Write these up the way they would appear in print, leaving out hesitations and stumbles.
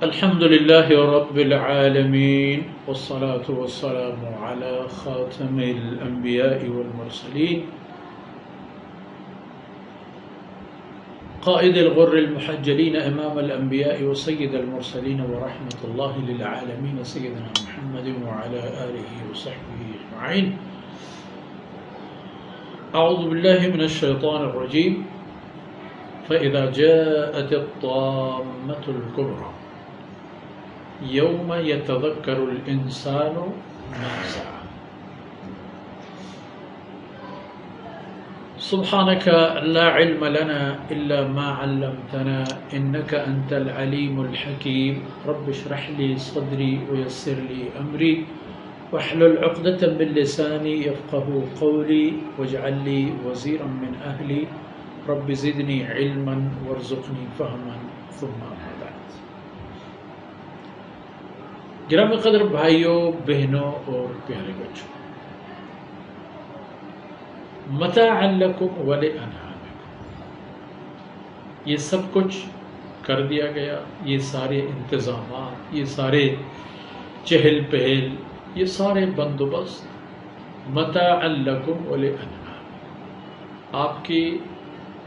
الحمد لله رب العالمين والصلاة والسلام على خاتم الأنبياء والمرسلين قائد الغر المحجلين إمام الأنبياء وسيد المرسلين ورحمة الله للعالمين سيدنا محمد وعلى آله وصحبه أجمعين. أعوذ بالله من الشيطان الرجيم. فإذا جاءت الطامة الكبرى يوم يتذكر الإنسان ما سعى. سبحانك لا علم لنا إلا ما علمتنا إنك أنت العليم الحكيم. رب اشرح لي صدري ويسر لي أمري واحلل عقدة من لساني يفقه قولي واجعل لي وزيرا من أهلي رب زدني علما وارزقني فهما ثم أما بعد. گرامی قدر بھائیوں، بہنوں اور پیارے بچوں، متاعا لکم ولانعامکم، یہ سب کچھ کر دیا گیا. یہ سارے انتظامات، یہ سارے چہل پہل، یہ سارے بندوبست متاعا لکم ولانعامکم، آپ کی،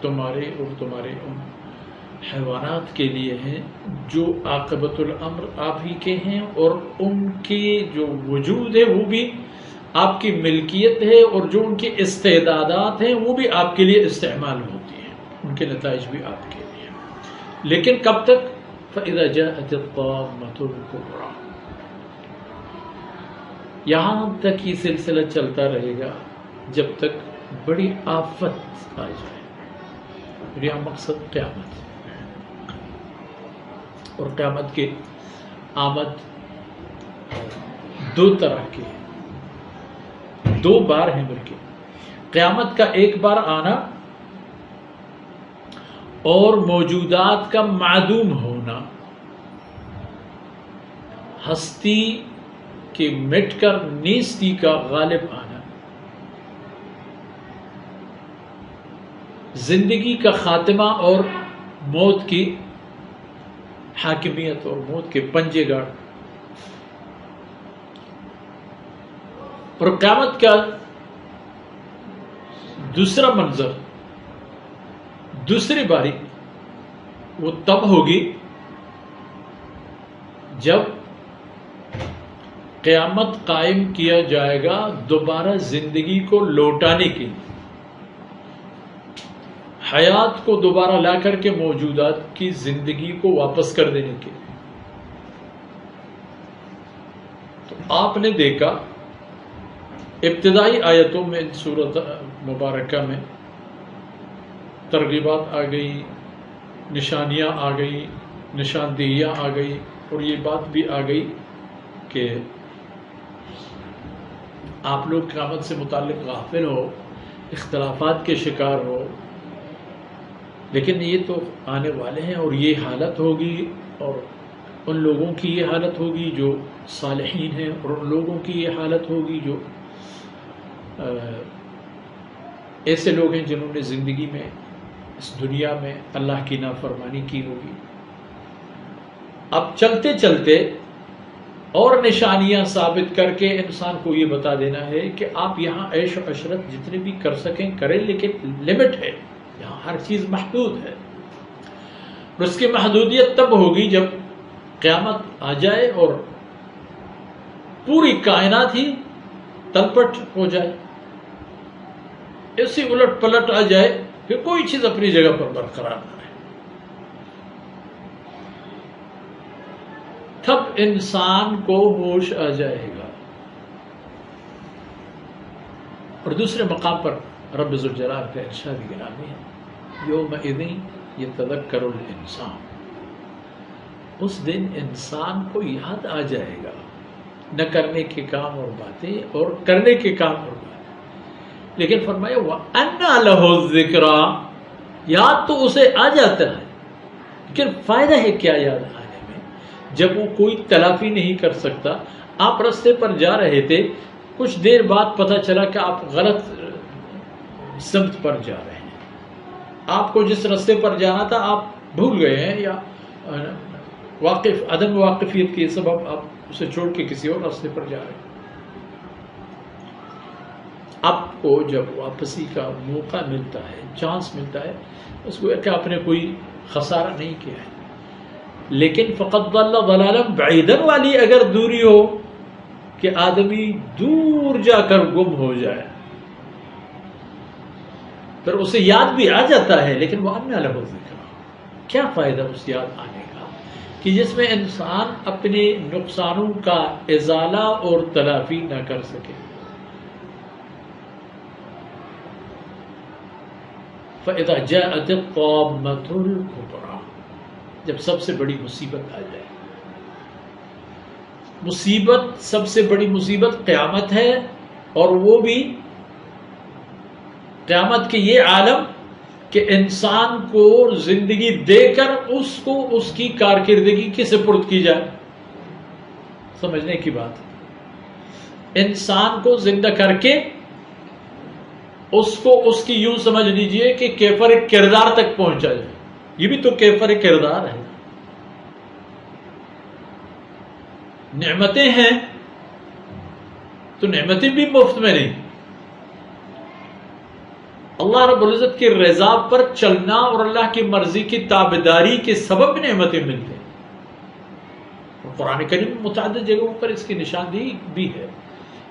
تمہارے اور تمہارے ان حیوانات کے لیے ہیں جو عاقبت الامر آپ ہی کے ہیں، اور ان کے جو وجود ہے وہ بھی آپ کی ملکیت ہے، اور جو ان کی استعدادات ہیں وہ بھی آپ کے لیے استعمال ہوتی ہیں، ان کے نتائج بھی آپ کے لیے. لیکن کب تک؟ فَإِذَا جَاءَتِ الطَّامَّةُ الْكُبْرَى، یہاں تک یہ سلسلہ چلتا رہے گا جب تک بڑی آفت آ جائے. یہاں مقصد قیامت، اور قیامت کے آمد دو طرح کے، دو بار ہیں بلکہ. قیامت کا ایک بار آنا اور موجودات کا معدوم ہونا، ہستی کے مٹ کر نیستی کا غالب آنا، زندگی کا خاتمہ اور موت کی حاکمیت اور موت کے پنجے گاڑ. اور قیامت کا دوسرا منظر، دوسری باری وہ تب ہوگی جب قیامت قائم کیا جائے گا دوبارہ زندگی کو لوٹانے کے لیے، حیات کو دوبارہ لا کر کے موجودات کی زندگی کو واپس کر دینے کے لیے. تو آپ نے دیکھا ابتدائی آیتوں میں سورۃ مبارکہ میں ترغیبات آ گئی، نشانیاں آ گئی، نشاندہیاں آ گئی، اور یہ بات بھی آ گئی کہ آپ لوگ قیامت سے متعلق غافل ہو، اختلافات کے شکار ہو، لیکن یہ تو آنے والے ہیں، اور یہ حالت ہوگی، اور ان لوگوں کی یہ حالت ہوگی جو صالحین ہیں، اور ان لوگوں کی یہ حالت ہوگی جو ایسے لوگ ہیں جنہوں نے زندگی میں، اس دنیا میں اللہ کی نافرمانی کی ہوگی. اب چلتے چلتے اور نشانیاں ثابت کر کے انسان کو یہ بتا دینا ہے کہ آپ یہاں عیش و عشرت جتنے بھی کر سکیں کریں، لیکن لمٹ ہے، یہاں ہر چیز محدود ہے. اور اس کی محدودیت تب ہوگی جب قیامت آ جائے اور پوری کائنات ہی تلپٹ ہو جائے، ایسی الٹ پلٹ آ جائے کہ کوئی چیز اپنی جگہ پر برقرار نہ رہے. تب انسان کو ہوش آ جائے گا. اور دوسرے مقام پر رب ذوالجلال کا ارشاد گرامی ہے، یومئذ یتذکر الانسان، اس دن انسان کو یاد آ جائے گا نہ کرنے کے کام اور باتیں، اور کرنے کے کام اور باتیں. لیکن فرمایا وَأَنَّىٰ لَهُ الذِّكْرَىٰ، یاد تو اسے آ جاتا ہے، لیکن فائدہ ہے کیا یاد آنے میں جب وہ کوئی تلافی نہیں کر سکتا. آپ رستے پر جا رہے تھے، کچھ دیر بعد پتہ چلا کہ آپ غلط سمت پر جا رہے ہیں، آپ کو جس رستے پر جانا تھا آپ بھول گئے ہیں، یا عدم واقفیت کے سبب آپ اسے چھوڑ کے کسی اور راستے پر جا رہے ہیں. آپ کو جب واپسی کا موقع ملتا ہے، چانس ملتا ہے، اس کو کہ آپ نے کوئی خسارہ نہیں کیا ہے. لیکن فقط ضل ضلالا بعیدا والی اگر دوری ہو کہ آدمی دور جا کر گم ہو جائے، پھر اسے یاد بھی آ جاتا ہے لیکن وہ انّا لہ ذکریٰ، کیا فائدہ اس یاد آنے کا کہ جس میں انسان اپنے نقصانوں کا ازالہ اور تلافی نہ کر سکے. فَإِذَا جَاءَتِ الطَّامَّةُ الْكُبْرَىٰ، جب سب سے بڑی مصیبت آ جائے. مصیبت، سب سے بڑی مصیبت قیامت ہے، اور وہ بھی قیامت کے یہ عالم کہ انسان کو زندگی دے کر اس کو اس کی کارکردگی کے سپرد کی جائے. سمجھنے کی بات ہے. انسان کو زندہ کر کے اس کو اس کی یوں سمجھ لیجئے کہ کیفر کردار تک پہنچا جائے. یہ بھی تو کیفر کردار ہے. نعمتیں ہیں تو نعمتیں بھی مفت میں نہیں. اللہ رب العزت کی رضا پر چلنا اور اللہ کی مرضی کی تابعداری کے سبب نعمتیں ملتے ہیں. قرآن کریم میں متعدد جگہوں پر اس کی نشاندہی بھی ہے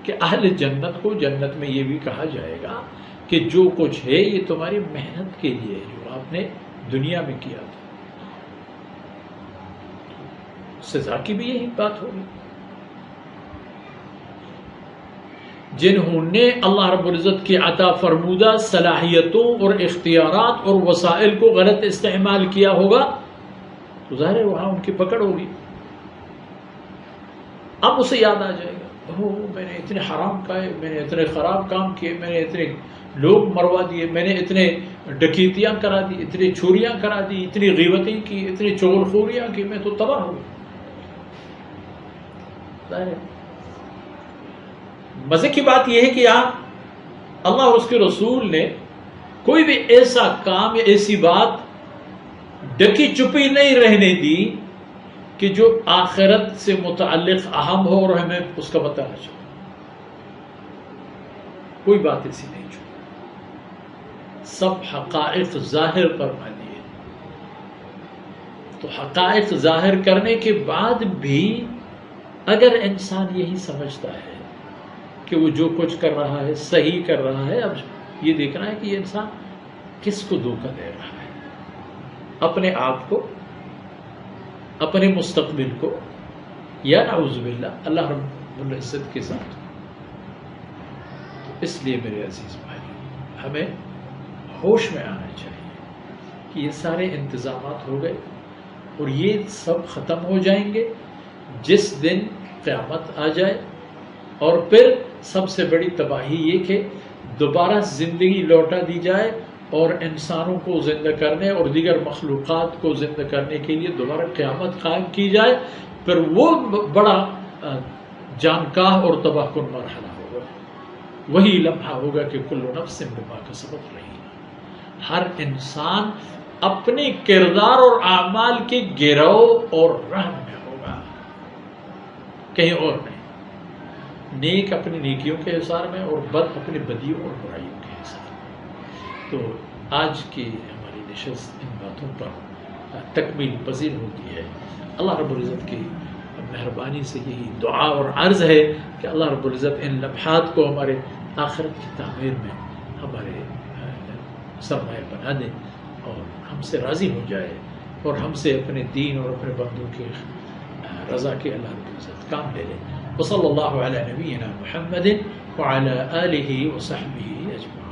کہ اہل جنت کو جنت میں یہ بھی کہا جائے گا کہ جو کچھ ہے یہ تمہاری محنت کے لیے جو آپ نے دنیا میں کیا تھا. سزا کی بھی یہی بات ہوگی. جنہوں نے اللہ رب العزت کی عطا فرمودہ صلاحیتوں اور اختیارات اور وسائل کو غلط استعمال کیا ہوگا تو ظاہر ہے وہاں ان کی پکڑ ہوگی. اب اسے یاد آ جائے گا، میں نے اتنے حرام کھائے، میں نے اتنے خراب کام کیے، میں نے اتنے لوگ مروا دیے، میں نے اتنے ڈکیتیاں کرا دی، اتنی چوریاں کرا دی، اتنی غیبتیں کی، اتنی چغل خوریاں کی، میں تو تباہ ہوں. مزے کی بات یہ ہے کہ یہاں اللہ اور اس کے رسول نے کوئی بھی ایسا کام یا ایسی بات ڈکی چپی نہیں رہنے دی کہ جو آخرت سے متعلق اہم ہو اور ہمیں اس کا پتہ نہ چلے. کوئی بات ایسی نہیں چھوڑی. سب حقائق ظاہر فرما دیے. تو حقائق ظاہر کرنے کے بعد بھی اگر انسان یہی سمجھتا ہے کہ وہ جو کچھ کر رہا ہے صحیح کر رہا ہے، اب یہ دیکھنا ہے کہ یہ انسان کس کو دھوکہ دے رہا ہے، اپنے آپ کو، اپنے مستقبل کو، یا نعوذ باللہ اللہ رب العزت کے ساتھ. تو اس لیے میرے عزیز بھائی ہمیں ہوش میں آنا چاہیے کہ یہ سارے انتظامات ہو گئے اور یہ سب ختم ہو جائیں گے جس دن قیامت آ جائے. اور پھر سب سے بڑی تباہی یہ کہ دوبارہ زندگی لوٹا دی جائے اور انسانوں کو زندہ کرنے اور دیگر مخلوقات کو زندہ کرنے کے لیے دوبارہ قیامت قائم کی جائے. پھر وہ بڑا جانکاہ اور تباہ کن مرحلہ ہوگا. وہی لمحہ ہوگا کہ کل نفس بما کسبت رہی. ہر انسان اپنے کردار اور اعمال کے گرو اور رہن میں ہوگا، کہیں اور نہیں. نیک اپنی نیکیوں کے حساب میں اور بد اپنی بدیوں اور برائیوں کے حساب میں. تو آج کی ہماری نشست ان باتوں پر تکمیل پذیر ہوتی ہے. اللہ رب العزت کی مہربانی سے یہی دعا اور عرض ہے کہ اللہ رب العزت ان لمحات کو ہمارے آخرت کی تعمیر میں ہمارے سرمایہ بنا دے اور ہم سے راضی ہو جائے اور ہم سے اپنے دین اور اپنے بندوں کی رضا کے اللہ رب العزت کام لے لے. وصلی اللہ علی نبینا محمد وعلی آلہ وصحبہ اجمعین.